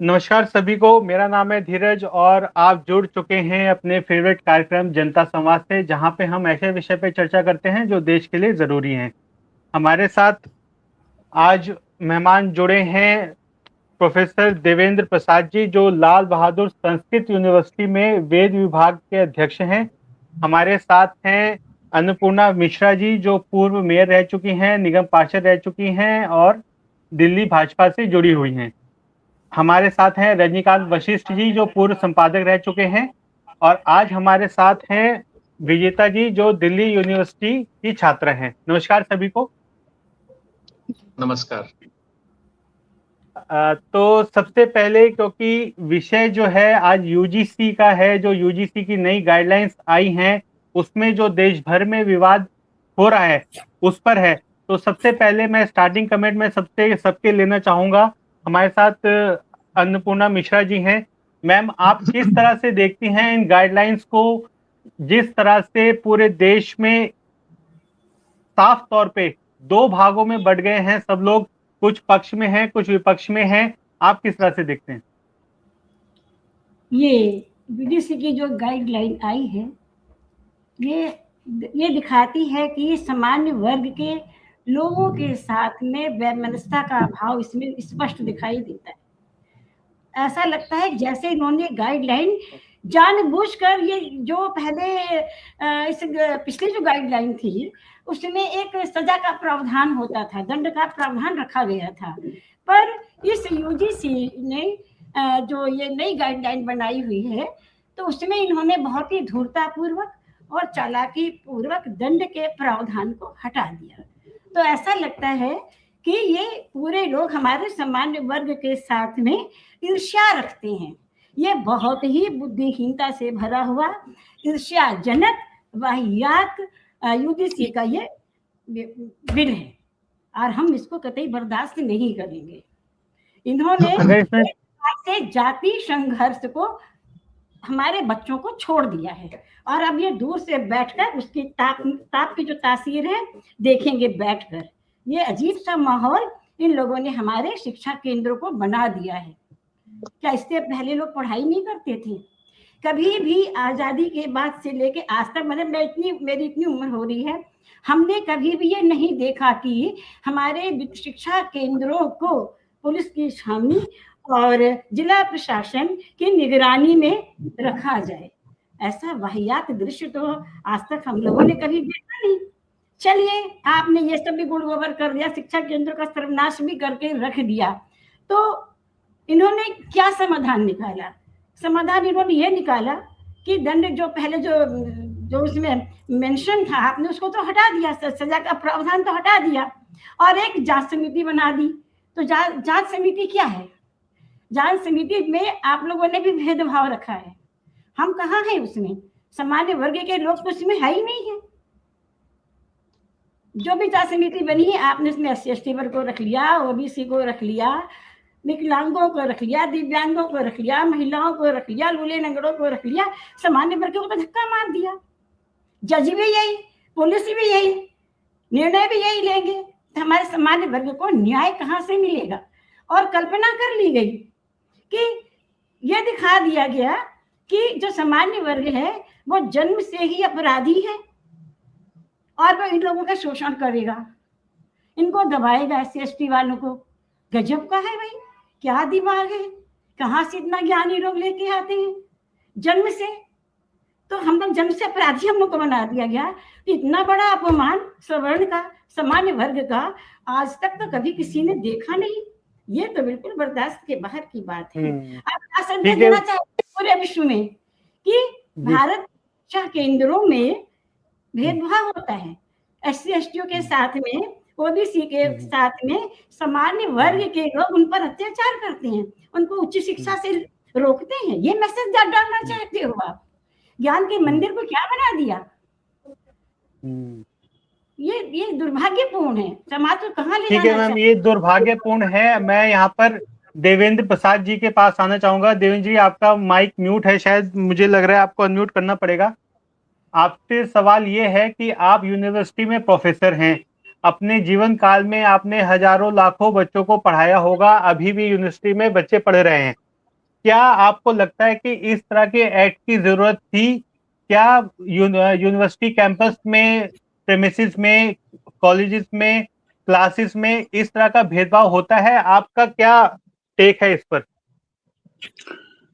नमस्कार सभी को। मेरा नाम है धीरज और आप जुड़ चुके हैं अपने फेवरेट कार्यक्रम जनता संवाद से, जहां पे हम ऐसे विषय पे चर्चा करते हैं जो देश के लिए ज़रूरी हैं। हमारे साथ आज मेहमान जुड़े हैं प्रोफेसर देवेंद्र प्रसाद जी, जो लाल बहादुर संस्कृत यूनिवर्सिटी में वेद विभाग के अध्यक्ष हैं। हमारे साथ हैं अन्नपूर्णा मिश्रा जी, जो पूर्व मेयर रह चुकी हैं, निगम पार्षद रह चुकी हैं और दिल्ली भाजपा से जुड़ी हुई हैं। हमारे साथ हैं रजनीकांत वशिष्ठ जी, जो पूर्व संपादक रह चुके हैं। और आज हमारे साथ हैं विजेता जी, जो दिल्ली यूनिवर्सिटी की छात्रा हैं। नमस्कार सभी को। नमस्कार। तो सबसे पहले, क्योंकि विषय जो है आज यूजीसी का है, जो यूजीसी की नई गाइडलाइंस आई हैं उसमें जो देश भर में विवाद हो रहा है उस पर है, तो सबसे पहले मैं स्टार्टिंग कमेंट में सबके लेना चाहूंगा। हमारे साथ अन्नपूर्णा मिश्रा जी हैं। मैम, आप किस तरह से देखती हैं इन गाइडलाइंस को, जिस तरह से पूरे देश में साफ तौर पे दो भागों में बट गए हैं सब लोग, कुछ पक्ष में हैं कुछ विपक्ष में हैं, आप किस तरह से देखते हैं? ये यूजीसी की जो गाइडलाइन आई है ये दिखाती है कि सामान्य वर्ग के लोगों के साथ में वैमनस्यता का अभाव इसमें स्पष्ट दिखाई देता है। ऐसा लगता है जैसे इन्होंने गाइडलाइन जानबूझकर, ये जो पहले इस पिछली जो गाइडलाइन थी उसमें एक सजा का प्रावधान होता था, दंड का प्रावधान रखा गया था, पर इस यूजीसी ने जो ये नई गाइडलाइन बनाई हुई है तो उसमें इन्होंने बहुत ही धूर्ततापूर्वक और चालाकी पूर्वक दंड के प्रावधान को हटा दिया। तो ऐसा लगता है कि ये पूरे लोग हमारे सामान्य वर्ग के साथ में ईर्ष्या रखते हैं। ये बहुत ही बुद्धिहीनता से भरा हुआ ईर्ष्याजनक वाहियात यूजीसी का ये बिल है और हम इसको कतई बर्दाश्त नहीं करेंगे। इन्होंने से जाति संघर्ष को हमारे बच्चों को छोड़ दिया है और अब ये दूर से बैठकर उसकी ताप की जो तासीर है देखेंगे बैठकर। ये अजीब सा माहौल इन लोगों ने हमारे शिक्षा केंद्रों को बना दिया है। क्या इससे पहले लोग पढ़ाई नहीं करते थे? कभी भी आजादी के बाद से लेके आज तक, मतलब मेरी इतनी उम्र हो रही है, हमने कभी भी ये नहीं देखा कि हमारे शिक्षा केंद्रों को पुलिस की छावनी और जिला प्रशासन की निगरानी में रखा जाए। ऐसा वाहियात दृश्य तो आज तक हम लोगों ने कभी देखा नहीं। चलिए, आपने ये सब भी गुड़ गोबर कर दिया, शिक्षा केंद्र का सर्वनाश भी करके रख दिया, तो इन्होंने क्या समाधान निकाला? समाधान इन्होंने ये निकाला कि दंड जो पहले जो उसमें मेंशन था आपने उसको तो हटा दिया, सजा का प्रावधान तो हटा दिया और एक जांच समिति बना दी। तो जांच समिति क्या है? जांच समिति में आप लोगों ने भी भेदभाव रखा है। हम कहाँ हैं उसमें? सामान्य वर्ग के लोग तो उसमें है ही नहीं है। जो भी जांच समिति बनी है आपने उसमें SC/ST वर्ग को रख लिया, OBC को रख लिया, विकलांगों को रख लिया, दिव्यांगों को रख लिया, महिलाओं को रख लिया, लूले लंगड़ों को रख लिया, सामान्य वर्ग को तो धक्का मार दिया। जज भी यही, पुलिस भी यही, निर्णय भी यही लेंगे, तो हमारे सामान्य वर्ग को न्याय कहाँ से मिलेगा? और कल्पना कर ली गई कि यह दिखा दिया गया कि जो सामान्य वर्ग है वो जन्म से ही अपराधी है और वो इन लोगों का शोषण करेगा, इनको दबाएगा, SC/ST वालों को। गजब का है भाई, क्या दिमाग है? कहाँ से इतना ज्ञानी लोग लेके आते हैं जन्म से? तो हम लोग जन्म से अपराधी हम लोग को बना दिया गया। इतना बड़ा अपमान सवर्ण का, सामान्य वर्ग का आज तक तो कभी किसी ने देखा नहीं। ये तो बिल्कुल बर्दाश्त के बाहर की बात है। आप क्या संदेश देना चाहते हैं पूरे विश्व में कि भारत शिक्षा केंद्रों में भेदभाव होता है, SC/ST के साथ में, OBC के साथ में सामान्य वर्ग के लोग उन पर अत्याचार करते हैं, उनको उच्च शिक्षा से रोकते हैं? ये मैसेज डालना चाहते हो आप? ज्ञान के मंदिर को क्या बना दिया? ये दुर्भाग्यपूर्ण है। समाज को कहाँ ले जाना? ठीक है मैम, ये दुर्भाग्यपूर्ण है। मैं यहाँ पर देवेंद्र प्रसाद जी के पास आना चाहूंगा। देवेंद्र जी, आपका माइक म्यूट है, शायद मुझे लग रहा है आपको अनम्यूट करना पड़ेगा। आपसे सवाल ये है कि आप यूनिवर्सिटी में प्रोफेसर हैं, अपने जीवन काल में आपने हजारों लाखों बच्चों को पढ़ाया होगा, अभी भी यूनिवर्सिटी में बच्चे पढ़ रहे हैं। क्या आपको लगता है कि इस तरह के एक्ट की जरूरत थी? क्या यूनिवर्सिटी कैंपस में, प्रेमिसेस में, कॉलेजेस में, क्लासेस में इस तरह का भेदभाव होता है? आपका क्या टेक है इस पर?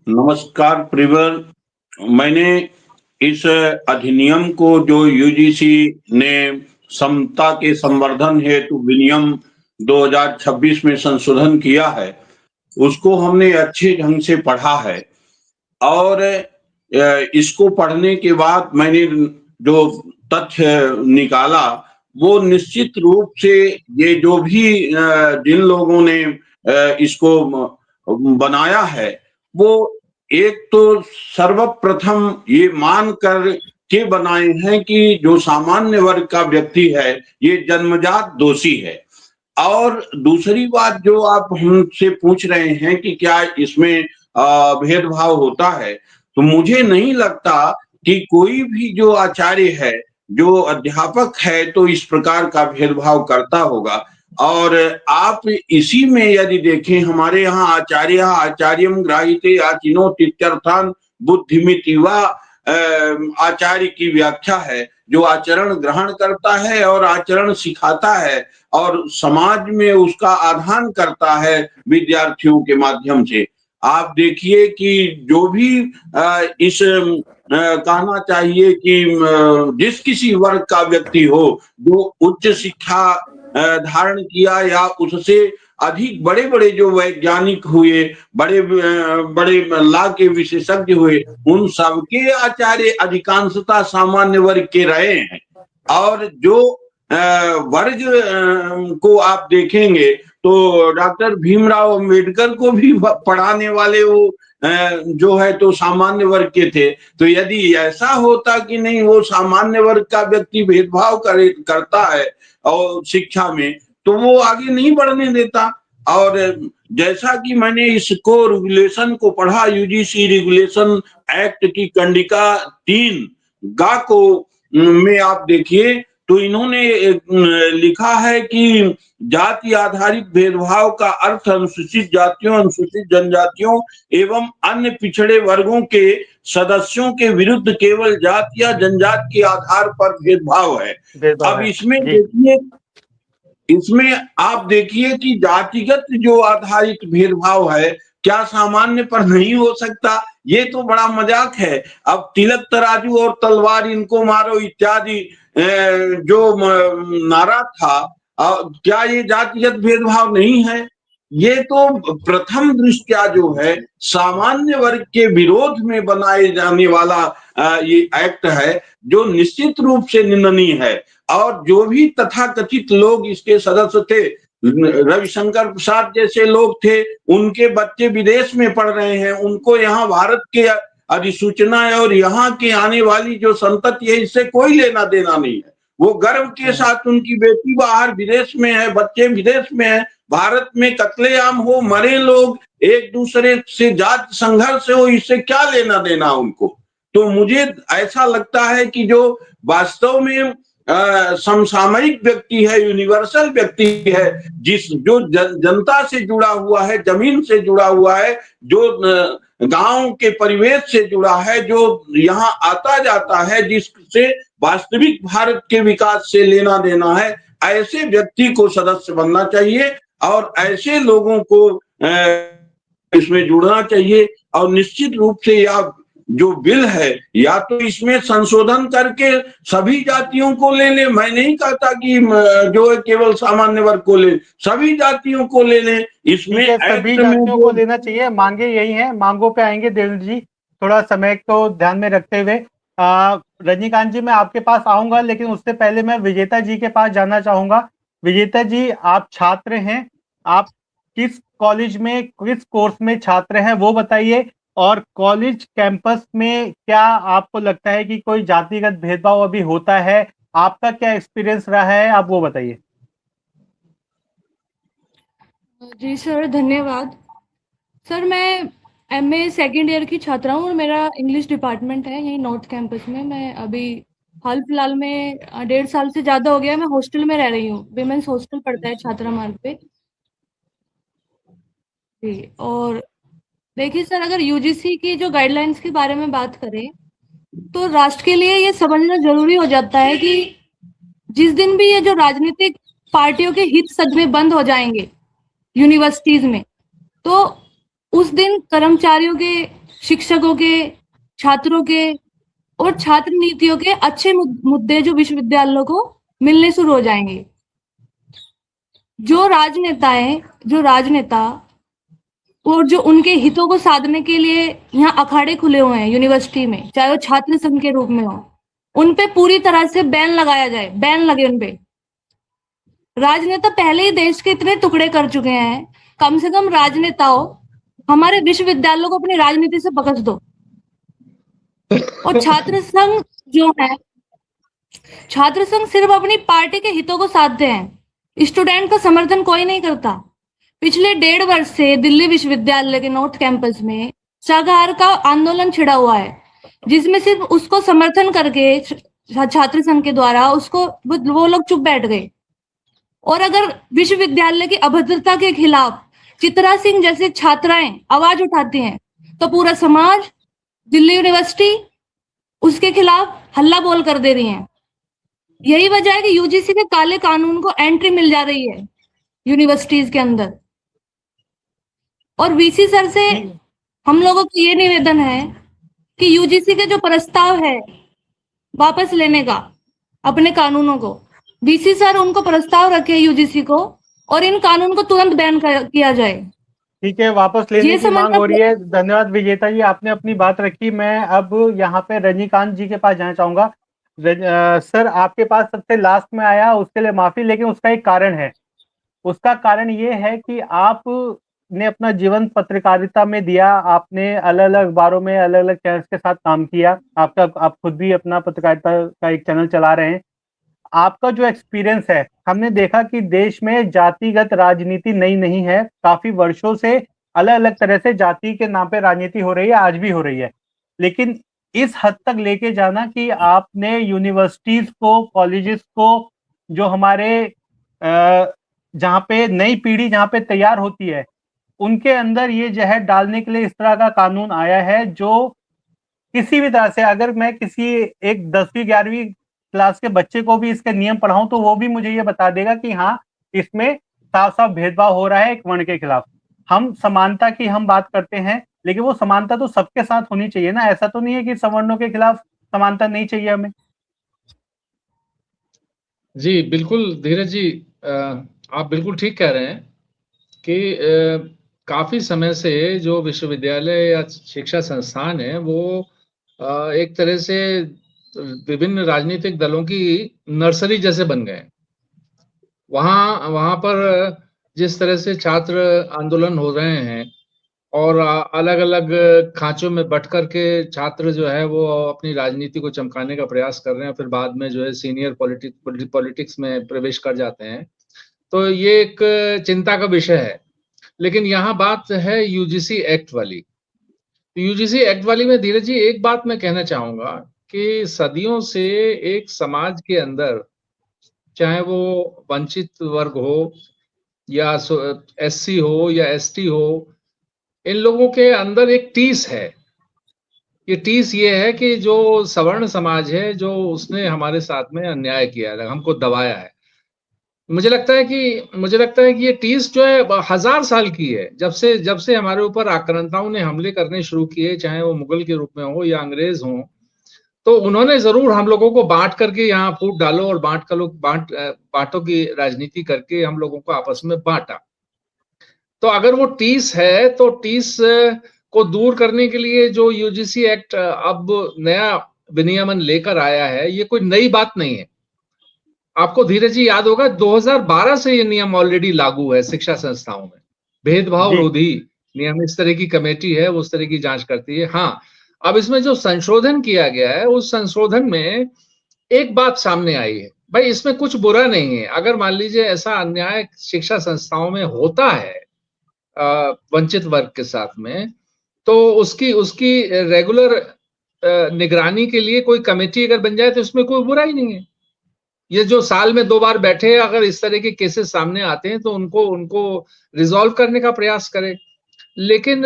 नमस्कार प्रिवर। मैंने इस अधिनियम को जो यूजीसी ने समता के संवर्धन हेतु विनियम 2026 में संशोधन किया है, उसको हमने अच्छे ढंग से पढ़ा है। और इसको पढ़ने के बाद मैंने जो तथ्य निकाला, वो निश्चित रूप से ये जो भी जिन लोगों ने इसको बनाया है, वो एक तो सर्वप्रथम ये मान कर के बनाए हैं कि जो सामान्य वर्ग का व्यक्ति है, ये जन्मजात दोषी है। और दूसरी बात जो आप हमसे पूछ रहे हैं कि क्या इसमें भेदभाव होता है, तो मुझे नहीं लगता कि कोई भी जो आचार्य है, जो अध्यापक है, तो इस प्रकार का भेदभाव करता होगा। और आप इसी में यदि देखें, हमारे यहाँ आचार्यम ग्राह्यते आचिनो तित्यर्थान बुद्धिमिति वा आचार्य की व्याख्या है, जो आचरण ग्रहण करता है और आचरण सिखाता है और समाज में उसका आधान करता है विद्यार्थियों के माध्यम से। आप देखिए कि जो भी इस कहना चाहिए कि जिस किसी वर्ग का व्यक्ति हो, जो उच्च शिक्षा धारण किया या उससे अधिक बड़े बड़े जो वैज्ञानिक हुए, बड़े बड़े लॉ के विशेषज्ञ हुए, उन सबके आचार्य अधिकांशतः सामान्य वर्ग के रहे हैं। और जो वर्ग को आप देखेंगे तो डॉक्टर भीमराव अंबेडकर को भी पढ़ाने वाले वो जो है तो सामान्य वर्ग के थे। तो यदि ऐसा होता कि नहीं, वो सामान्य वर्ग का व्यक्ति भेदभाव करता है और शिक्षा में, तो वो आगे नहीं बढ़ने देता। और जैसा कि मैंने इसको रेगुलेशन को पढ़ा, यूजीसी रेगुलेशन एक्ट की कंडिका 3 गा को में आप देखिए तो इन्होंने लिखा है कि जाति आधारित भेदभाव का अर्थ अनुसूचित जातियों, अनुसूचित जनजातियों एवं अन्य पिछड़े वर्गों के सदस्यों के विरुद्ध केवल जाति या जनजाति के आधार पर भेदभाव है। अब इसमें देखिए, इसमें आप देखिए कि जातिगत जो आधारित भेदभाव है, क्या सामान्य पर नहीं हो सकता? ये तो बड़ा मजाक है। अब तिलक तराजू और तलवार इनको मारो इत्यादि जो नारा था, क्या ये जातिगत भेदभाव नहीं है? ये तो प्रथम दृष्टया जो है सामान्य वर्ग के विरोध में बनाए जाने वाला ये एक्ट है, जो निश्चित रूप से निंदनीय है। और जो भी तथाकथित लोग इसके सदस्य थे, रविशंकर प्रसाद जैसे लोग थे, उनके बच्चे विदेश में पढ़ रहे हैं, उनको यहाँ भारत के अधिसूचना और यहाँ की आने वाली जो संतति है, इससे कोई लेना देना नहीं है। वो गर्व के साथ उनकी बेटी बाहर विदेश में है, बच्चे विदेश में है, भारत में कत्लेआम हो, मरे लोग, एक दूसरे से जात संघर्ष हो, इससे क्या लेना देना उनको? तो मुझे ऐसा लगता है कि जो वास्तव में समसामयिक व्यक्ति है, यूनिवर्सल व्यक्ति है, जो जनता से जुड़ा हुआ है, जमीन से जुड़ा हुआ है, जो गांव के परिवेश से जुड़ा है, जो यहाँ आता जाता है, जिससे वास्तविक भारत के विकास से लेना देना है, ऐसे व्यक्ति को सदस्य बनना चाहिए और ऐसे लोगों को इसमें जुड़ना चाहिए। और निश्चित रूप से यह जो बिल है, या तो इसमें संशोधन करके सभी जातियों को ले ले, मैं नहीं कहता कि जो है केवल सामान्य वर्ग को ले, सभी जातियों को ले ले इसमें, सभी जातियों को लेना चाहिए। मांगे यही है, मांगों पे आएंगे देव जी, थोड़ा समय को ध्यान में रखते हुए। रजनीकांत जी, मैं आपके पास आऊंगा, लेकिन उससे पहले मैं विजेता जी के पास जाना चाहूंगा। विजेता जी, आप छात्र हैं, आप किस कॉलेज में, किस कोर्स में छात्र हैं, वो बताइए। और कॉलेज कैंपस में क्या आपको लगता है कि कोई जातिगत भेदभाव अभी होता है? आपका क्या एक्सपीरियंस रहा है, आप वो बताइए। जी सर, धन्यवाद। सर, मैं एमए सेकेंड ईयर की छात्रा हूँ और मेरा इंग्लिश डिपार्टमेंट है यहीं नॉर्थ कैंपस में। मैं अभी हाल फिलहाल में 1.5 साल से ज़्यादा हो गया मैं हॉस्टल में रह रही हूँ। विमेंस हॉस्टल पड़ता है छात्रा मार्ग पे जी। और देखिए सर, अगर यूजीसी की जो गाइडलाइंस के बारे में बात करें तो राष्ट्र के लिए ये समझना जरूरी हो जाता है कि जिस दिन भी ये जो राजनीतिक पार्टियों के हित सदमे बंद हो जाएंगे यूनिवर्सिटीज में, तो उस दिन कर्मचारियों के, शिक्षकों के, छात्रों के और छात्र नीतियों के अच्छे मुद्दे जो विश्वविद्यालयों को मिलने शुरू हो जाएंगे। जो राजनेता और जो उनके हितों को साधने के लिए यहाँ अखाड़े खुले हुए हैं यूनिवर्सिटी में, चाहे वो छात्र संघ के रूप में हो, उन पे पूरी तरह से बैन लगाया जाए, बैन लगे उन पे। राजनेता पहले ही देश के इतने टुकड़े कर चुके हैं, कम से कम राजनेताओं हमारे विश्वविद्यालयों को अपनी राजनीति से बख्श दो। और छात्र संघ जो है, छात्र संघ सिर्फ अपनी पार्टी के हितों को साधते हैं, स्टूडेंट का समर्थन कोई नहीं करता। पिछले 1.5 वर्ष से दिल्ली विश्वविद्यालय के नॉर्थ कैंपस में शाकाहार का आंदोलन छिड़ा हुआ है, जिसमें सिर्फ उसको समर्थन करके छात्र संघ के द्वारा उसको वो लोग चुप बैठ गए। और अगर विश्वविद्यालय की अभद्रता के खिलाफ चित्रा सिंह जैसे छात्राएं आवाज उठाती हैं तो पूरा समाज, दिल्ली यूनिवर्सिटी उसके खिलाफ हल्ला बोल कर दे रही है। यही वजह है कि यूजीसी के काले कानून को एंट्री मिल जा रही है यूनिवर्सिटीज के अंदर। और वीसी सर से हम लोगों को ये निवेदन है कि यूजीसी के जो प्रस्ताव है वापस लेने का अपने कानूनों को, वीसी सर उनको प्रस्ताव रखे यूजीसी को और इन कानून को तुरंत बैन किया जाए। ठीक है, वापस लेने की मांग हो रही है। धन्यवाद विजेता जी, आपने अपनी बात रखी। मैं अब यहाँ पे रजनीकांत जी के पास जाना चाहूंगा। सर, आपके पास सबसे लास्ट में आया, उसके लिए माफी, लेकिन उसका एक कारण है। उसका कारण ये है कि आपने अपना जीवन पत्रकारिता में दिया, आपने अलग अलग अखबारों में अलग अलग चैनल्स के साथ काम किया। आप खुद भी अपना पत्रकारिता का एक चैनल चला रहे हैं। आपका जो एक्सपीरियंस है, हमने देखा कि देश में जातिगत राजनीति नई नहीं है, काफी वर्षों से अलग अलग तरह से जाति के नाम पे राजनीति हो रही है, आज भी हो रही है। लेकिन इस हद तक लेके जाना कि आपने यूनिवर्सिटीज को, कॉलेजेस को, जो हमारे जहाँ पे नई पीढ़ी जहाँ पे तैयार होती है, उनके अंदर ये जहर डालने के लिए इस तरह का कानून आया है, जो किसी भी तरह से, अगर मैं किसी एक 10वीं 11वीं क्लास के बच्चे को भी इसके नियम पढ़ाऊं तो वो भी मुझे ये बता देगा कि हाँ, इसमें साफ साफ भेदभाव हो रहा है एक वर्ण के खिलाफ। हम समानता की हम बात करते हैं, लेकिन वो समानता तो सबके साथ होनी चाहिए ना। ऐसा तो नहीं है कि सवर्णों के खिलाफ समानता नहीं चाहिए हमें। जी बिल्कुल धीरज जी, आप बिल्कुल ठीक कह रहे हैं कि काफी समय से जो विश्वविद्यालय या शिक्षा संस्थान है वो एक तरह से विभिन्न राजनीतिक दलों की नर्सरी जैसे बन गए। वहां पर जिस तरह से छात्र आंदोलन हो रहे हैं और अलग अलग खांचों में बट कर के छात्र जो है वो अपनी राजनीति को चमकाने का प्रयास कर रहे हैं, फिर बाद में जो है सीनियर पॉलिटिक्स में प्रवेश कर जाते हैं, तो ये एक चिंता का विषय है। लेकिन यहाँ बात है यूजीसी एक्ट वाली। यूजीसी एक्ट वाली में धीरज जी एक बात मैं कहना चाहूंगा कि सदियों से एक समाज के अंदर, चाहे वो वंचित वर्ग हो या एससी हो या एसटी हो, इन लोगों के अंदर एक टीस है। ये टीस ये है कि जो सवर्ण समाज है, जो उसने हमारे साथ में अन्याय किया है, हमको दबाया है। मुझे लगता है कि ये टीस जो है 1000 साल की है। जब से हमारे ऊपर आक्रांताओं ने हमले करने शुरू किए, चाहे वो मुगल के रूप में हो या अंग्रेज हो, तो उन्होंने जरूर हम लोगों को बांट करके यहाँ फूट डालो और बांटों की राजनीति करके हम लोगों को आपस में बांटा। तो अगर वो टीस है तो टीस को दूर करने के लिए जो यूजीसी एक्ट अब नया विनियमन लेकर आया है, ये कोई नई बात नहीं है। आपको धीरज जी याद होगा 2012 से ये नियम ऑलरेडी लागू है शिक्षा संस्थाओं में। भेदभाव रोधी नियम, इस तरह की कमेटी है, वो उस तरह की जांच करती है। हाँ, अब इसमें जो संशोधन किया गया है, उस संशोधन में एक बात सामने आई है, भाई इसमें कुछ बुरा नहीं है। अगर मान लीजिए ऐसा अन्याय शिक्षा संस्थाओं में होता है वंचित वर्ग के साथ में, तो उसकी रेगुलर निगरानी के लिए कोई कमेटी अगर बन जाए तो इसमें कोई बुरा ही नहीं है। ये जो साल में 2 बार बैठे, अगर इस तरह के केसेस सामने आते हैं तो उनको रिजॉल्व करने का प्रयास करें। लेकिन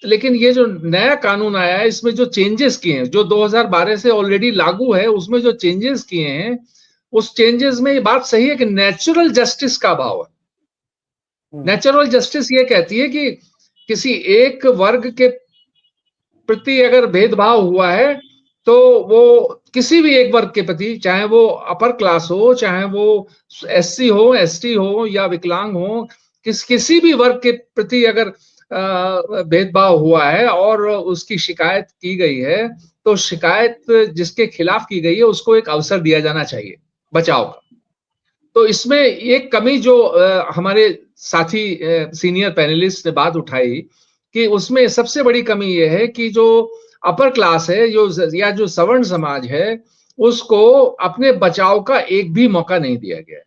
लेकिन ये जो नया कानून आया है इसमें जो चेंजेस किए हैं, जो 2012 से ऑलरेडी लागू है, उसमें जो चेंजेस किए हैं, उस चेंजेस में ये बात सही है कि नेचुरल जस्टिस का अभाव है। नेचुरल जस्टिस ये कहती है कि किसी एक वर्ग के प्रति अगर भेदभाव हुआ है तो वो किसी भी एक वर्ग के प्रति, चाहे वो अपर क्लास हो, चाहे वो एससी हो, एसटी हो या विकलांग हो, किसी भी वर्ग के प्रति अगर भेदभाव हुआ है और उसकी शिकायत की गई है, तो शिकायत जिसके खिलाफ की गई है उसको एक अवसर दिया जाना चाहिए बचाव का। तो इसमें एक कमी जो हमारे साथी सीनियर पैनलिस्ट ने बात उठाई कि उसमें सबसे बड़ी कमी ये है कि जो अपर क्लास है या जो सवर्ण समाज है, उसको अपने बचाव का एक भी मौका नहीं दिया गया है।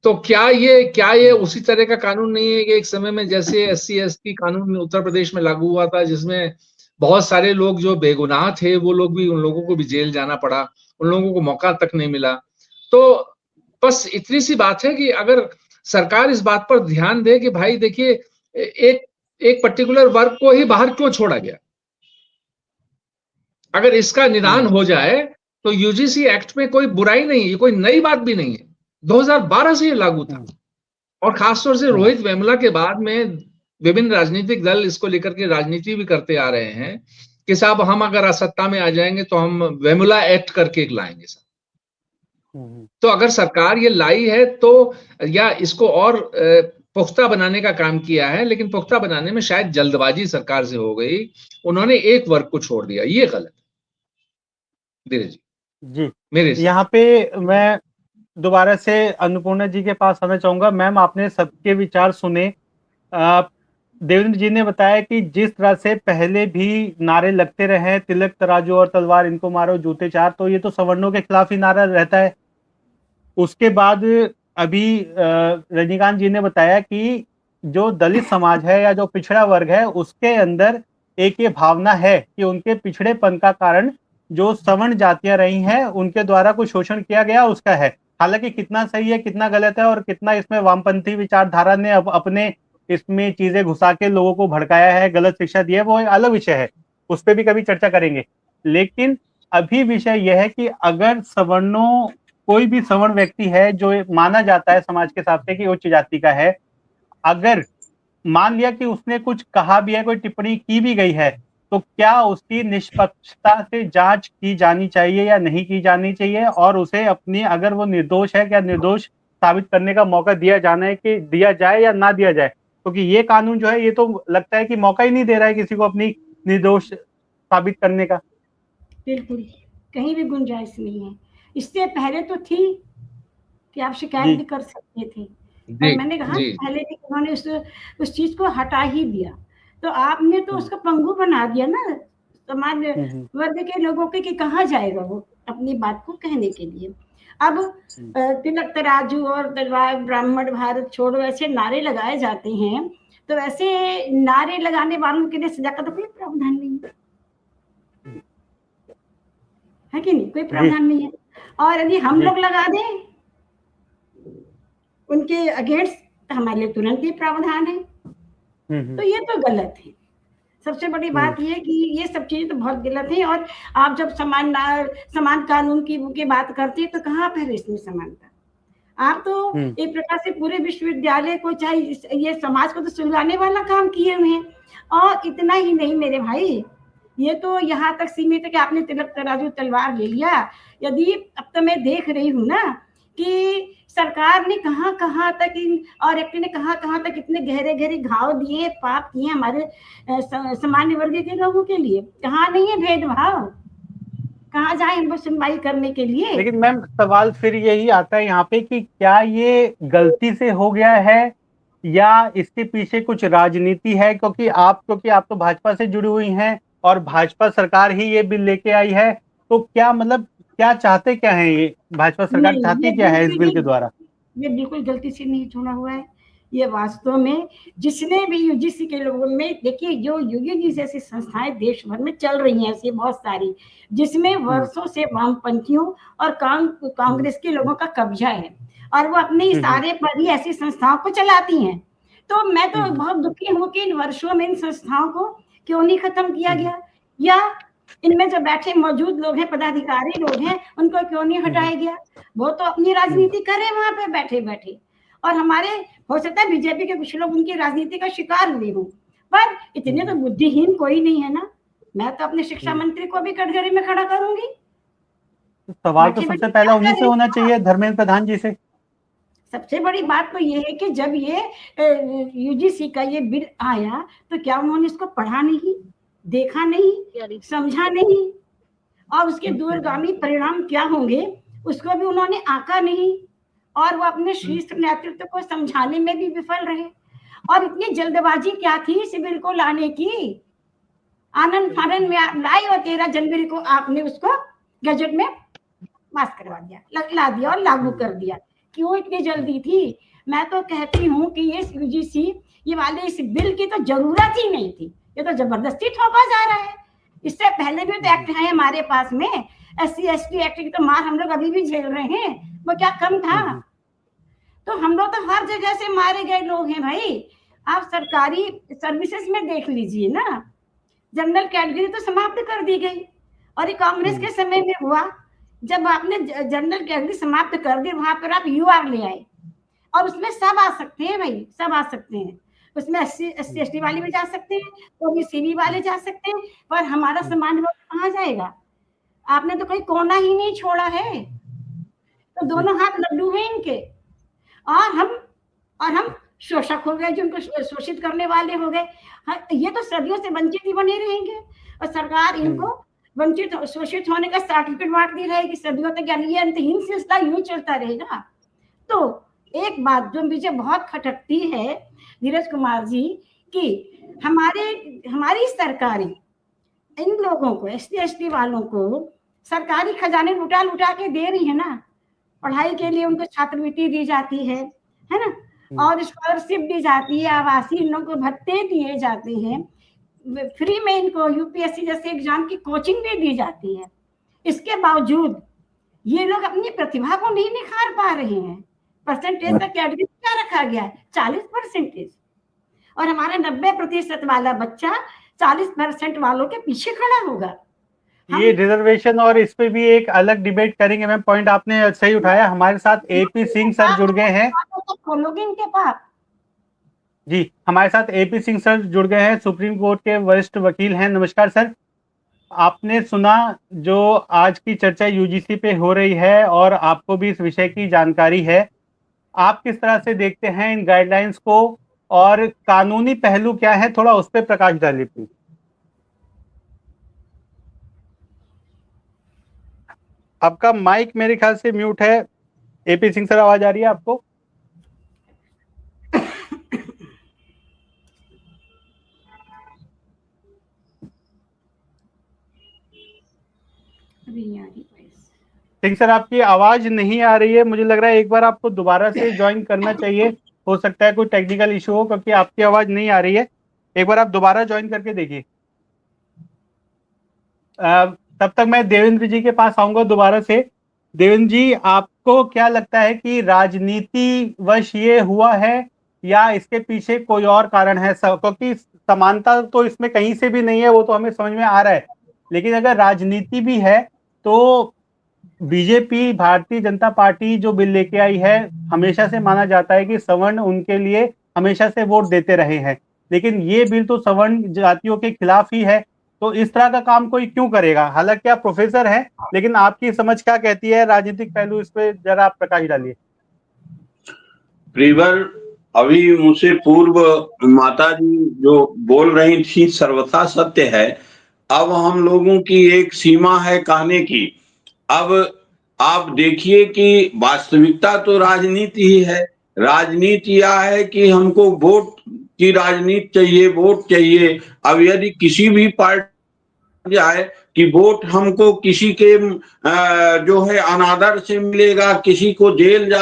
तो क्या ये उसी तरह का कानून नहीं है कि एक समय में जैसे SC ST कानून उत्तर प्रदेश में लागू हुआ था, जिसमें बहुत सारे लोग जो बेगुनाह थे वो लोग भी, उन लोगों को भी जेल जाना पड़ा, उन लोगों को मौका तक नहीं मिला। तो बस इतनी सी बात है कि अगर सरकार इस बात पर ध्यान दे कि भाई देखिए, एक पर्टिकुलर वर्ग को ही बाहर क्यों छोड़ा गया, अगर इसका निदान हो जाए तो UGC एक्ट में कोई बुराई नहीं है, कोई नई बात भी नहीं है, 2012 से ये लागू था। और खासतौर से रोहित वेमुला के बाद में विभिन्न राजनीतिक दल इसको लेकर के राजनीति भी करते आ रहे हैं कि साहब हम अगर सत्ता में आ जाएंगे तो हम वेमुला एक्ट करके लाएंगे साहब। तो अगर सरकार ये लाई है तो या इसको और पुख्ता बनाने का काम किया है, लेकिन पुख्ता बनाने में शायद जल्दबाजी सरकार से हो गई, उन्होंने एक वर्ग को छोड़ दिया, ये गलत है। धीरज जी, मेरे यहाँ पे मैं दोबारा से अन्नपूर्णा जी के पास आना चाहूंगा। मैम, आपने सबके विचार सुने। देवेंद्र जी ने बताया कि जिस तरह से पहले भी नारे लगते रहे, तिलक तराजू और तलवार इनको मारो जूते चार, तो ये तो सवर्णों के खिलाफ ही नारा रहता है। उसके बाद अभी रजनीकांत जी ने बताया कि जो दलित समाज है या जो पिछड़ा वर्ग है, उसके अंदर एक ये भावना है कि उनके पिछड़ेपन का कारण जो सवर्ण जातियां रही हैं उनके द्वारा कुछ शोषण किया गया उसका है। हालांकि कितना सही है, कितना गलत है और कितना इसमें वामपंथी विचारधारा ने अपने इसमें चीजें घुसा के लोगों को भड़काया है, गलत शिक्षा दी है, वो एक अलग विषय है, उस पर भी कभी चर्चा करेंगे। लेकिन अभी विषय यह है कि अगर सवर्णों, कोई भी सवर्ण व्यक्ति है जो माना जाता है समाज के हिसाब से कि उच्च जाति का है, अगर मान लिया कि उसने कुछ कहा भी है, कोई टिप्पणी की भी गई है, तो क्या उसकी निष्पक्षता से जांच की जानी चाहिए या नहीं की जानी चाहिए, और उसे अपनी, अगर वो निर्दोष है, क्या निर्दोष साबित करने का मौका दिया जाना है कि दिया जाए या ना दिया जाए? क्योंकि ये कानून जो है ये तो लगता है कि मौका ही नहीं दे रहा है किसी को अपनी निर्दोष साबित करने का। बिल्कुल कहीं भी गुंजाइश नहीं है। इससे पहले तो थी कि आप शिकायत भी कर सकते थे, पर मैंने कहा पहले भी उन्होंने उस चीज को हटा ही दिया, तो आपने तो उसका पंगु बना दिया ना सामान्य वर्ग के लोगों के कि कहाँ जाएगा वो अपनी बात को कहने के लिए। अब तिलक तराजू और तलवार, ब्राह्मण भारत छोड़ो, ऐसे नारे लगाए जाते हैं, तो ऐसे नारे लगाने वालों के लिए सजा का तो कोई प्रावधान नहीं है कि नहीं, कोई प्रावधान नहीं है। और यदि हम लोग लगा दें उनके अगेंस्ट, तो हमारे लिए तुरंत ही प्रावधान है, तो ये तो गलत है। सबसे बड़ी बात ये कि ये सब चीजें तो बहुत गलत है। और आप जब समान कानून की बात करते हैं तो कहाँ पर इसमें समानता? आप तो एक प्रकार से पूरे विश्वविद्यालय को, चाहे ये समाज को तो सुलझाने वाला काम किए हुए हैं। और इतना ही नहीं मेरे भाई, ये तो यहाँ तक सीमित है कि आपने तिलक तराजू तलवार ले लिया। यदि अब तो मैं देख रही हूँ ना कि सरकार ने कहाँ तक और एक्ट ने कहाँ तक इतने गहरे घाव दिए, पाप किए हमारे सामान्य वर्ग के लोगों के लिए। कहाँ नहीं है भेदभाव, कहाँ जाए हम सुनवाई करने के लिए। लेकिन मैम सवाल फिर यही आता है यहाँ पे कि क्या ये गलती से हो गया है या इसके पीछे कुछ राजनीति है? क्योंकि आप तो भाजपा से जुड़ी हुई हैं और भाजपा सरकार ही ये बिल लेके आई है, तो क्या मतलब क्या चाहते क्या है ये भाजपा सरकार, चाहती क्या है इस बिल के द्वारा? ये बिल्कुल गलती से नहीं छोड़ा हुआ है। ये वास्तव में जिसने भी UGC के लोगों में, देखिए जो UGC जैसी संस्थाएं देश भर में चल रही हैं ऐसी बहुत सारी, जिसमें वर्षों से वामपंथियों और कांग्रेस के लोगों का कब्जा है, और वो अपने इशारे पर ही ऐसी संस्थाओं को चलाती हैं। तो मैं तो बहुत दुखी हूँ कि इन वर्षों में इन संस्थाओं को क्यों नहीं खत्म किया गया, या इनमें जो बैठे मौजूद लोग हैं, पदाधिकारी लोग हैं, उनको क्यों नहीं हटाया गया। वो तो अपनी राजनीति करे वहां पे बैठे बैठे, और हमारे हो सकता है बीजेपी के कुछ लोग उनकी राजनीति का शिकार हुए हों, पर इतने तो बुद्धिहीन कोई नहीं है ना। मैं तो अपने शिक्षा मंत्री को भी कटघरे में खड़ा करूंगी। सवाल तो सबसे पहला उन्हीं से होना चाहिए, धर्मेंद्र प्रधान जी से। सबसे बड़ी बात तो ये है कि जब ये यूजीसी का ये बिल आया तो क्या उन्होंने इसको पढ़ा नहीं, देखा नहीं, समझा नहीं, और उसके दूरगामी परिणाम क्या होंगे उसको भी उन्होंने आंका नहीं, और वो अपने शीर्ष नेतृत्व को समझाने में भी विफल रहे। और इतनी जल्दबाजी क्या थी इस बिल को लाने की, आनंद फानंद में लाई और 13 जनवरी को आपने उसको गजट में पास करवा दिया, ला दिया और लागू कर दिया। क्यों इतनी जल्दी थी? मैं तो कहती हूँ कि ये यूजीसी ये वाले इस बिल की तो जरूरत ही नहीं थी, ये तो जबरदस्ती थोपा जा रहा है। इससे पहले भी तो एक्ट है हमारे पास में, SC ST एक्ट की तो मार हम लोग अभी भी झेल रहे हैं, वो क्या कम था? तो हम लोग तो हर जगह से मारे गए लोग हैं भाई। आप सरकारी सर्विसेज में देख लीजिए ना, जनरल कैटेगरी तो समाप्त कर दी गई, और ये कांग्रेस के समय में हुआ जब आपने जनरल कैटेगरी समाप्त कर दी, वहां पर आप UR ले आए, और उसमें सब आ सकते हैं भाई, सब आ सकते हैं। उसमें SC ST वाले भी जा सकते हैं, OBC वाले जा सकते हैं, पर हमारा सामान्य वर्ग कहाँ जाएगा? आपने तो कोई कोना ही नहीं छोड़ा है। तो दोनों हाथ लड्डू हैं इनके, और हम शोषक हो गए, जिनको शोषित करने वाले हो गए। ये तो सदियों से वंचित ही बने रहेंगे, और सरकार इनको वंचित शोषित होने का सर्टिफिकेट बांट दी रहेगी सदियों तक, यानी ये अंतहीन सिलसिला यूं चलता रहेगा। तो एक बात जो मुझे बहुत खटकती है धीरज कुमार जी, कि हमारी सरकारें इन लोगों को, SC ST वालों को सरकारी खजाने लुटा लुटा के दे रही है ना। पढ़ाई के लिए उनको छात्रवृत्ति दी जाती है ना, और स्कॉलरशिप दी जाती है, आवासीय इन लोगों को भत्ते दिए जाते हैं, फ्री में इनको UPSC जैसे एग्जाम की कोचिंग भी दी जाती है। इसके बावजूद ये लोग अपनी प्रतिभा को नहीं निखार पा रहे हैं। परसेंटेज का कैटेगरी क्या रखा गया है? 40%, और हमारा 90% वाला बच्चा 40% वालों के पीछे खड़ा होगा। ये रिजर्वेशन और इस पे भी एक अलग डिबेट करेंगे मैम, पॉइंट आपने सही उठाया। हमारे साथ AP सिंह सर जुड़ गए हैं। खोलोगे इनके पास जी, हमारे साथ AP सिंह सर जुड़ गए हैं, सुप्रीम कोर्ट के वरिष्ठ वकील हैं। नमस्कार सर। आपने सुना जो आज की चर्चा UGC पे हो रही है, और आपको भी इस विषय की जानकारी है। आप किस तरह से देखते हैं इन गाइडलाइंस को, और कानूनी पहलू क्या है, थोड़ा उस पर प्रकाश डालिए प्लीज। आपका माइक मेरे ख्याल से म्यूट है। AP सिंह सर, आवाज आ रही है आपको? सिंह सर, आपकी आवाज नहीं आ रही है, मुझे लग रहा है एक बार आपको दोबारा से ज्वाइन करना चाहिए। हो सकता है कोई टेक्निकल इशू हो, क्योंकि आपकी आवाज नहीं आ रही है। एक बार आप दोबारा ज्वाइन करके देखिए। तब तक मैं देवेंद्र जी के पास आऊंगा दोबारा से। देवेंद्र जी, आपको क्या लगता है कि राजनीति वश ये हुआ है, या इसके पीछे कोई और कारण है? क्योंकि समानता तो इसमें कहीं से भी नहीं है, वो तो हमें समझ में आ रहा है, लेकिन अगर राजनीति भी है तो बीजेपी, भारतीय जनता पार्टी जो बिल लेके आई है, हमेशा से माना जाता है कि सवर्ण उनके लिए हमेशा से वोट देते रहे हैं, लेकिन ये बिल तो सवर्ण जातियों के खिलाफ ही है। तो इस तरह का काम कोई क्यों करेगा? हालांकि आप प्रोफेसर हैं, लेकिन आपकी समझ क्या कहती है? राजनीतिक पहलू, इस पे जरा आप प्रकाश डालिए। प्रिवर, अभी मुझसे पूर्व माता जी जो बोल रही थी सर्वथा सत्य है। अब हम लोगों की एक सीमा है कहने की। अब आप देखिए कि वास्तविकता तो राजनीति ही है। राजनीति यह है कि हमको वोट की राजनीति चाहिए, वोट चाहिए। अब यदि किसी भी पार्टी जाए कि वोट हमको किसी के जो है अनादर से मिलेगा, किसी को जेल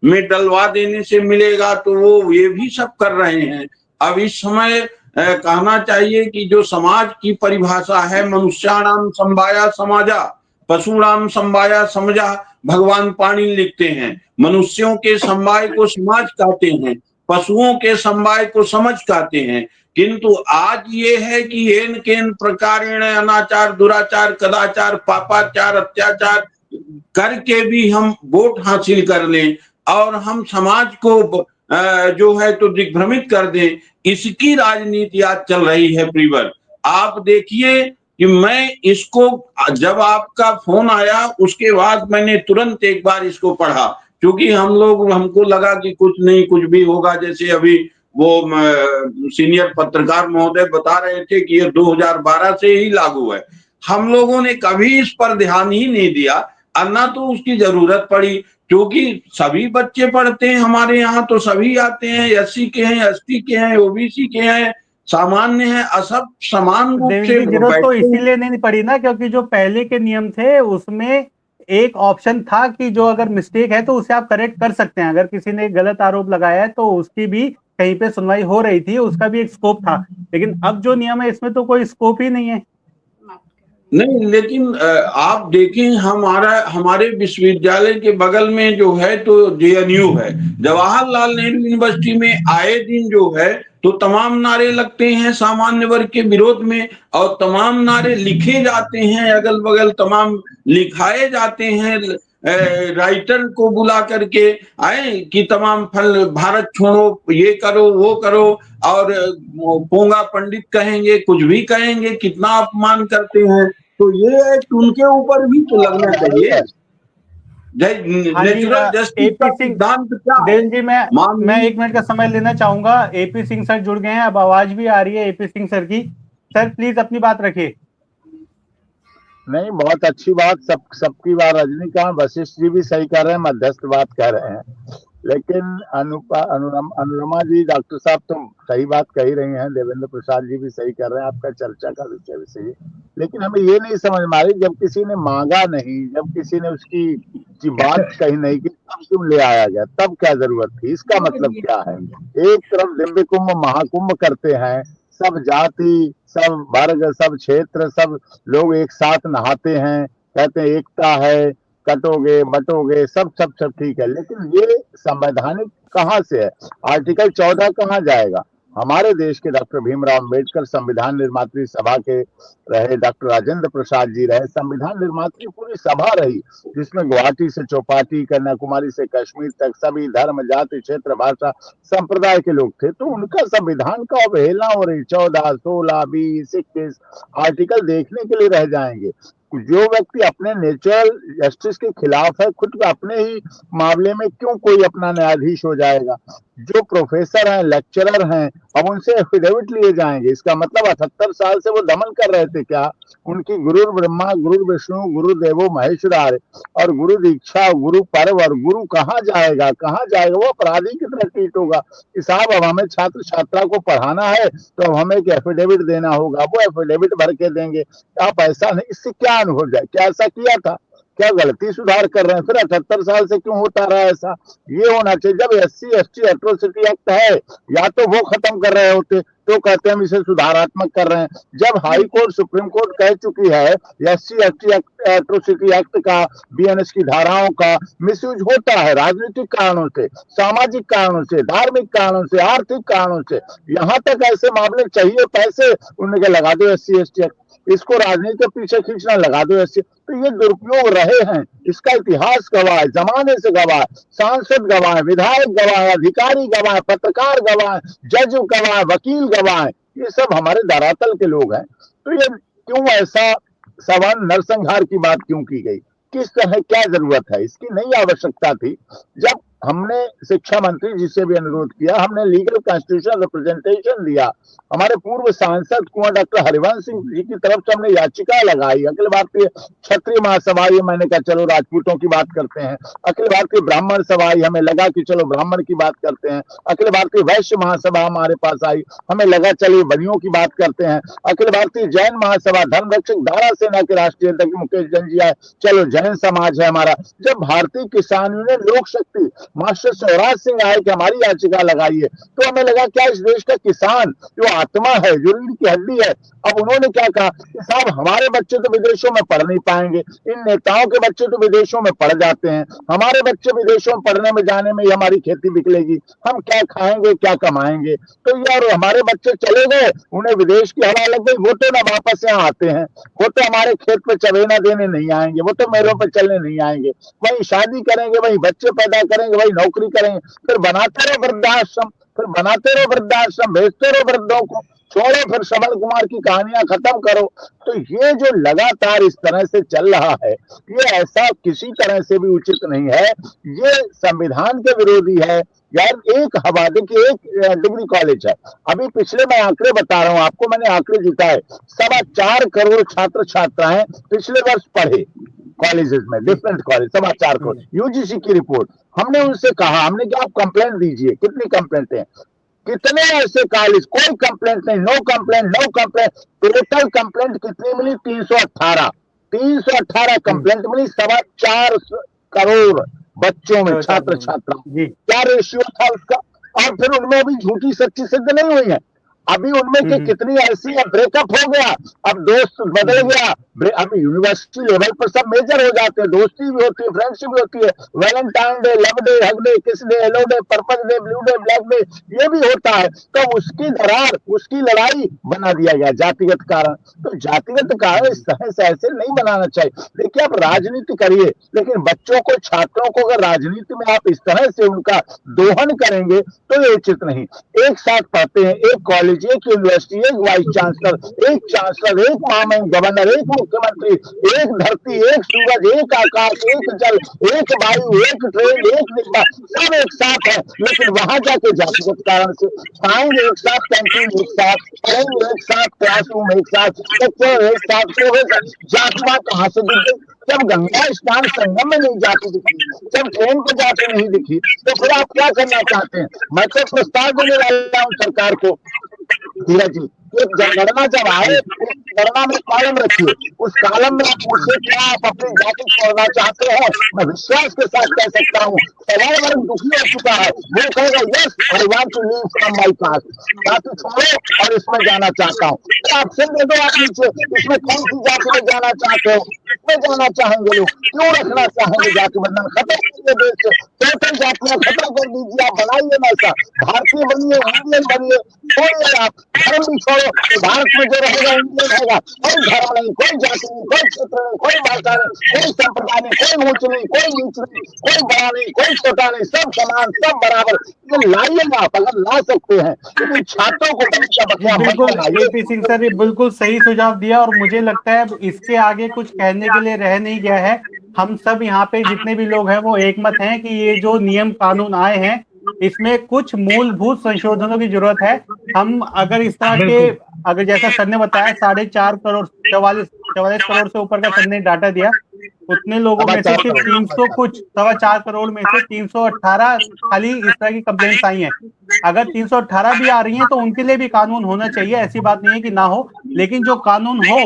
में डलवा देने से मिलेगा, तो वो ये भी सब कर रहे हैं। अब इस समय कहना चाहिए कि जो समाज की परिभाषा है, मनुष्याणाम संवाया समाजा, पशुणाम संवाया समझा, भगवान पाणिनि लिखते हैं। मनुष्यों के समवाय को समाज कहते हैं। पशुओं के समवाय को समझ पाते हैं। किंतु आज ये है कि एन केन प्रकारेण अनाचार, दुराचार, कदाचार, पापाचार, अत्याचार करके भी हम वोट हासिल कर लें और हम समाज को जो है तो दिग्भ्रमित कर दें, इसकी राजनीति आज चल रही है। प्रिवर, आप देखिए कि मैं इसको, जब आपका फोन आया उसके बाद मैंने तुरंत एक बार इसको पढ़ा, क्योंकि हमको लगा कि कुछ नहीं, कुछ भी होगा। जैसे अभी वो सीनियर पत्रकार महोदय बता रहे थे कि ये 2012 से ही लागू है। हम लोगों ने कभी इस पर ध्यान ही नहीं दिया, और ना तो उसकी जरूरत पड़ी, क्योंकि सभी बच्चे पढ़ते हैं हमारे यहाँ, तो सभी आते हैं, एससी के हैं, एसटी के हैं, ओबीसी के हैं, सामान्य है, सब समान रूप से जरूरत तो इसीलिए नहीं पड़ी ना, क्योंकि जो पहले के नियम थे उसमें एक ऑप्शन था कि जो अगर मिस्टेक है तो उसे आप करेक्ट कर सकते हैं। अगर किसी ने गलत आरोप लगाया है तो उसकी भी कहीं पे सुनवाई हो रही थी, उसका भी एक स्कोप था। लेकिन अब जो नियम है इसमें तो कोई स्कोप ही नहीं है। नहीं, लेकिन आप देखें, हमारे विश्वविद्यालय के बगल में जो है तो जेएनयू है, जवाहरलाल नेहरू यूनिवर्सिटी में आए दिन जो है तो तमाम नारे लगते हैं सामान्य वर्ग के विरोध में, और तमाम नारे लिखे जाते हैं, अगल बगल तमाम लिखाए जाते हैं, राइटर को बुला करके आए कि तमाम फल भारत छोड़ो, ये करो, वो करो, और पोंगा पंडित कहेंगे, कुछ भी कहेंगे, कितना अपमान करते हैं। तो ये उनके ऊपर भी तो लगना चाहिए। नेचुरल जस्टिस का सिद्धांत क्या है? देवेंद्र जी, मैं 1 मिनट का समय लेना चाहूंगा। एपी सिंह सर जुड़ गए हैं, अब आवाज भी आ रही है एपी सिंह सर की। सर प्लीज अपनी बात रखिए। नहीं, बहुत अच्छी बात, सबकी बात रजनीकांत वशिष्ठ जी भी सही कर रहे हैं, मध्यस्थ बात कह रहे हैं, लेकिन अनुरमा जी, डॉक्टर साहब तो सही बात कही रही हैं, देवेंद्र प्रसाद जी भी सही कर रहे हैं, आपका चर्चा का विषय। लेकिन हमें ये नहीं समझ में आ रही, जब किसी ने मांगा नहीं, जब किसी ने उसकी बात कही नहीं कि तब क्यों ले आया गया, तब क्या जरूरत थी, इसका मतलब क्या है? एक तरफ दिव्य कुंभ महाकुंभ करते हैं, सब जाति, सब वर्ग, सब क्षेत्र, सब लोग एक साथ नहाते हैं, कहते हैं एकता है, कटोगे बटोगे, सब ठीक है, लेकिन ये संवैधानिक कहाँ से है? आर्टिकल 14 कहाँ जाएगा? हमारे देश के डॉक्टर भीमराव अंबेडकर संविधान निर्मात्री सभा के रहे, डॉक्टर राजेंद्र प्रसाद जी रहे, संविधान निर्मात्री पूरी सभा रही, जिसमें गुवाहाटी से चौपाटी, कन्याकुमारी से कश्मीर तक सभी धर्म, जाति, क्षेत्र, भाषा, संप्रदाय के लोग थे। तो उनका संविधान का अवहेलना हो रही। 14, 16, 20, 21 आर्टिकल देखने के लिए रह जाएंगे। जो व्यक्ति अपने नेचुरल जस्टिस के खिलाफ है, खुद अपने ही मामले में क्यों कोई अपना न्यायाधीश हो जाएगा? जो प्रोफेसर हैं, लेक्चरर हैं, अब उनसे एफिडेविट लिए जाएंगे। इसका मतलब 78 साल से वो दमन कर रहे थे क्या? उनकी गुरु ब्रह्मा, गुरु विष्णु, गुरु देवो महेश्वराय, और गुरु दीक्षा, गुरु पर्व, और गुरु कहाँ जाएगा? वो अपराधी की तरह ट्रीट होगा कि साहब अब हमें छात्र छात्रा को पढ़ाना है तो अब हमें एक एफिडेविट देना होगा, वो एफिडेविट भर के देंगे। आप ऐसा नहीं, इससे क्या अनुभव जाए? क्या ऐसा किया था? क्या गलती सुधार कर रहे हैं? फिर 78 साल से क्यों होता रहा ऐसा? ये होना चाहिए। जब SC ST एट्रोसिटी एक्ट है, या तो वो खत्म कर रहे होते तो कहते हैं हम इसे सुधारात्मक कर रहे हैं। जब हाई कोर्ट, सुप्रीम कोर्ट कह चुकी है SC ST एट्रोसिटी एक्ट का, BNS की धाराओं का मिसयूज होता है राजनीतिक कारणों से, सामाजिक कारणों से, धार्मिक कारणों से, आर्थिक कारणों से, यहाँ तक ऐसे मामले चाहिए पैसे, उन्होंने लगा दो SC ST एक्ट, इसको राजनीति के पीछे खींचना, लगा दो ऐसे। तो ये दुरुपयोग रहे हैं, इसका इतिहास गवाह है, जमाने से गवाह है, सांसद गवाह है, विधायक गवाह है, अधिकारी गवाह है, पत्रकार गवाह है, जज गवाह है, वकील गवाह है, ये सब हमारे धरातल के लोग हैं। तो ये क्यों ऐसा सवन नरसंहार की बात क्यों की गई? किस तरह, क्या जरूरत है? इसकी नहीं आवश्यकता थी। जब हमने शिक्षा मंत्री जी से भी अनुरोध किया, हमने लीगल कॉन्स्टिट्यूशनल रिप्रेजेंटेशन दिया, हमारे पूर्व सांसद कुंवर डॉक्टर हरिवंश सिंह जी की तरफ से हमने याचिका लगाई, अखिल भारतीय क्षत्रिय महासभा, ये मैंने कहा चलो राजपूतों की बात करते हैं, अखिल भारतीय ब्राह्मण सभा, हमें लगा कि चलो ब्राह्मण की बात करते हैं, अखिल भारतीय वैश्य महासभा हमारे पास आई, हमें लगा चलिए बनियों की बात करते हैं, अखिल भारतीय जैन महासभा, धर्मरक्षक धारा सेना के राष्ट्रीय अध्यक्ष मुकेश जैन जी आए, चलो जैन समाज है हमारा। जब भारतीय किसान यूनियन, लोक शक्ति, मास्टर स्वराज सिंह आए कि हमारी याचिका लगाइए, तो हमें लगा क्या इस देश का किसान जो आत्मा है, जो रीढ़ की हड्डी है, अब उन्होंने क्या कहा कि साहब हमारे बच्चे तो विदेशों में पढ़ नहीं पाएंगे, इन नेताओं के बच्चे तो विदेशों में पढ़ जाते हैं, हमारे बच्चे विदेशों में पढ़ने में जाने में ही हमारी खेती बिगड़ेगी, हम क्या खाएंगे क्या कमाएंगे। तो यार हमारे बच्चे चले गए, उन्हें विदेश की हवा लग गई, वो तो ना वापस यहाँ आते हैं, वो तो हमारे खेत पे चवेना देने नहीं आएंगे, वो तो मेरों पे चलने नहीं आएंगे, वही शादी करेंगे, वही बच्चे पैदा करेंगे, वही नौकरी करेंगे, फिर बनाते रहो वृद्धाश्रम, फिर बनाते रहो वृद्धाश्रम, भेजते रहो वृद्धों को, छोड़ो फिर सबल कुमार की कहानियां खत्म करो। तो ये जो लगातार इस तरह से चल रहा है, ये ऐसा किसी तरह से भी उचित नहीं है, ये संविधान के विरोधी है। यार एक हवा देखिए, एक डिग्री कॉलेज है, अभी पिछले मैं आंकड़े बता रहा हूं आपको, मैंने आंकड़े जुटाए, 4.25 करोड़ छात्र छात्राएं पिछले वर्ष पढ़े कॉलेजेस में, डिफरेंट कॉलेज 4.25 करोड़, यूजीसी की रिपोर्ट। हमने उनसे कहा, हमने कहा आप कंप्लेंट दीजिए, कितनी कंप्लेंट है, कितने ऐसे कॉलेज, कोई कंप्लेंट नहीं, no complaint, no complaint. Total complaint कितनी मिली? 318 कंप्लेंट मिली 4.25 करोड़ बच्चों में, छात्र छात्राओं। क्या रेशियो था उसका? और फिर उनमें अभी झूठी सच्ची सिद्ध नहीं हुई है, अभी उनमें के कितनी ऐसी है ब्रेकअप हो गया, अब दोस्त बदल गया, अभी यूनिवर्सिटी लेवल पर सब मेजर हो जाते हैं, दोस्ती भी होती है, फ्रेंडशिप भी होती है, Valentine day, love day, hug day, kiss day, hello day, propose day, blue day, black day, ये भी होता है। तो उसकी दरार, उसकी लड़ाई बना दिया गया जातिगत कारण। तो जातिगत कारण इस तरह से ऐसे नहीं बनाना चाहिए। देखिए आप राजनीति करिए, लेकिन बच्चों को, छात्रों को अगर राजनीति में आप इस तरह से उनका दोहन करेंगे तो ये उचित नहीं। एक साथ पढ़ते हैं, एक कॉलेज, एक यूनिवर्सिटी, एक वाइस चांसलर, एक चांसलर, एक महामहिम गवर्नर, एक मुख्यमंत्री, एक धरती, एक सूरज, एक आकाश, एक जल, एक वायु, एक ट्रेन, एक डिब्बा, सब एक साथ है, लेकिन वहां जाके जातिगत कारण से खाएंगे एक साथ, कैंटीन एक साथ, पढ़ेंगे एक साथ, क्लासरूम एक साथ, लेक्चर एक साथ, तो जातिवाद कहां से दिख गई? जब गंगा स्नान संगम में नहीं जाती दिखी, जब ट्रेन को जाते नहीं दिखी, तो फिर आप क्या करना चाहते हैं? मैं तो प्रस्ताव देने वाला हूं सरकार को, धीरज जी, एक जनगणना जब आए, गणना में कॉलम रखिए, उस कॉलम में आप पूछे क्या आप अपनी जाति छोड़ना चाहते हैं? मैं विश्वास के साथ कह सकता हूँ सवाल वर्ग दुखी हो चुका है, वो कहेगा yes I want to leave from my caste, जाति छोड़ो और इसमें जाना चाहता हूँ। तो ऑप्शन दे दो आप नीचे, इसमें कौन सी जाति में जाना चाहते हो, इसमें जाना चाहेंगे लोग, क्यों रखना चाहेंगे जाति बंधन? खत्म कीजिए देश से, टोटल जातियां खत्म कर दीजिए, आप बनाइए ना ऐसा, भारतीय बनिए, इंडियन बनिए, छोड़िए आप धर्म भी छोड़ो, भारत में जो रहेगा इंडियन रहेगा, कोई धर्म नहीं, कोई जाति नहीं, कोई क्षेत्र नहीं, कोई भाषा नहीं, कोई संप्रदाय नहीं, कोई ऊंच नहीं, कोई नीच नहीं, कोई बड़ा नहीं, कोई छोटा नहीं, सब समान, सब बराबर। ये लाइए ना आप, अगर ला सकते हैं, लेकिन छात्रों को बिल्कुल केपी सिंह सर ने बिल्कुल सही सुझाव दिया, और मुझे लगता है इसके आगे कुछ कहने के लिए रह नहीं गया है। हम सब यहाँ पे जितने भी लोग हैं वो एकमत हैं कि ये जो नियम कानून आए हैं इसमें कुछ मूलभूत संशोधनों की जरूरत है। हम अगर इस तरह के, अगर जैसा सर ने बताया 4.5 करोड़ 44 करोड़ से ऊपर का सर ने डाटा दिया, उतने लोगों में से सिर्फ 300 कुछ 4.25 करोड़ में से 318 खाली इस तरह की कंप्लेंट्स आई हैं। अगर 318 भी आ रही हैं तो उनके लिए भी कानून होना चाहिए, ऐसी बात नहीं है कि ना हो, लेकिन जो कानून हो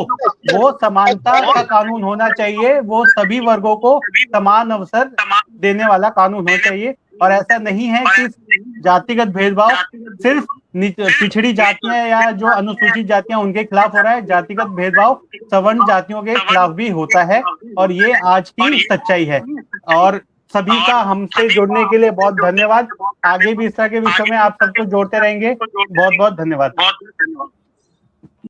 वो समानता का कानून होना चाहिए, वो सभी वर्गों को समान अवसर देने वाला कानून होना चाहिए। और ऐसा नहीं है कि जातिगत भेदभाव सिर्फ पिछड़ी जातियां या जो अनुसूचित जातियां उनके खिलाफ हो रहा है, जातिगत भेदभाव सवर्ण जातियों के खिलाफ भी होता है, और ये आज की सच्चाई है। और सभी का हमसे जुड़ने के लिए बहुत धन्यवाद। आगे भी इस तरह के विषयों में आप सबको जोड़ते रहेंगे। बहुत बहुत धन्यवाद।